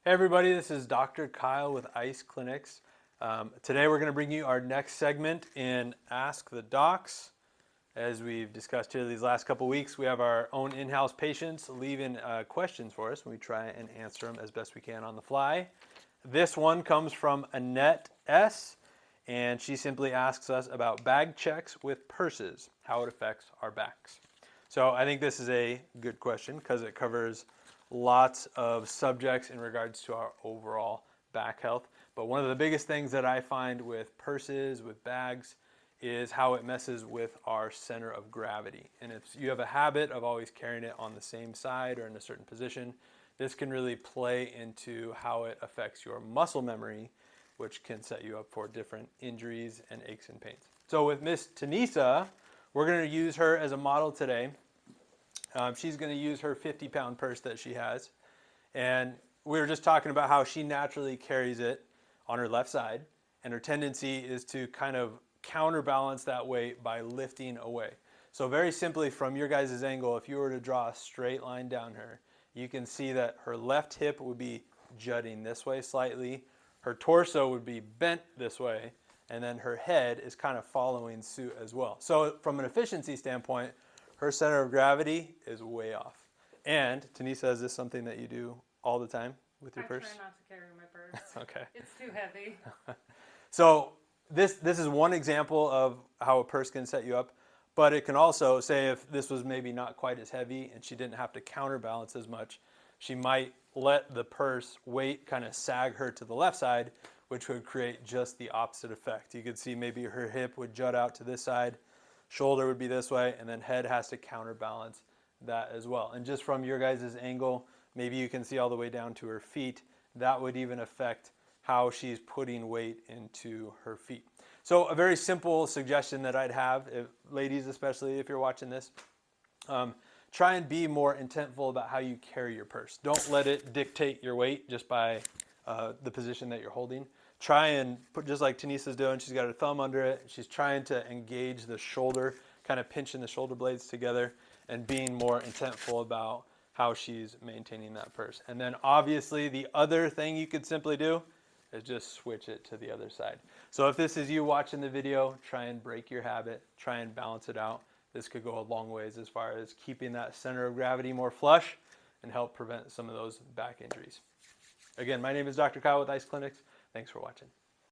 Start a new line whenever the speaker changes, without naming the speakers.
Hey everybody, this is Dr. Kyle with ICE Clinics. Today we're going to bring you our next segment in Ask the Docs. As we've discussed here these last couple weeks, we have our own in-house patients leaving questions for us, and we try and answer them as best we can on the fly. This one comes from Annette S, and she simply asks us about bag checks with purses, how it affects our backs. So I think this is a good question because it covers lots of subjects in regards to our overall back health. But one of the biggest things that I find with purses, with bags, is how it messes with our center of gravity. And if you have a habit of always carrying it on the same side or in a certain position, this can really play into how it affects your muscle memory, which can set you up for different injuries and aches and pains. So with Miss Tanisa, we're going to use her as a model today. She's going to use her 50-pound purse that she has. And we were just talking about how she naturally carries it on her left side. And her tendency is to kind of counterbalance that weight by lifting away. So very simply, from your guys' angle, if you were to draw a straight line down her, you can see that her left hip would be jutting this way slightly. Her torso would be bent this way. And then her head is kind of following suit as well. So from an efficiency standpoint, her center of gravity is way off. And Tanisa, is this something that you do all the time with your purse?
I try not to carry my purse.
Okay.
It's too heavy.
So this is one example of how a purse can set you up, but it can also, say if this was maybe not quite as heavy and she didn't have to counterbalance as much, she might let the purse weight kind of sag her to the left side, which would create just the opposite effect. You could see maybe her hip would jut out to this side, shoulder would be this way, and then head has to counterbalance that as well. And just from your guys' angle, maybe you can see all the way down to her feet. That would even affect how she's putting weight into her feet. So a very simple suggestion that I'd have, ladies especially if you're watching this, try and be more intentful about how you carry your purse. Don't let it dictate your weight just by the position that you're holding. Try and put, just like Tanisa's doing, she's got her thumb under it. She's trying to engage the shoulder, kind of pinching the shoulder blades together and being more intentful about how she's maintaining that purse. And then obviously the other thing you could simply do is just switch it to the other side. So if this is you watching the video, try and break your habit, try and balance it out. This could go a long ways as far as keeping that center of gravity more flush and help prevent some of those back injuries. Again, my name is Dr. Kyle with ICE Clinics. Thanks for watching.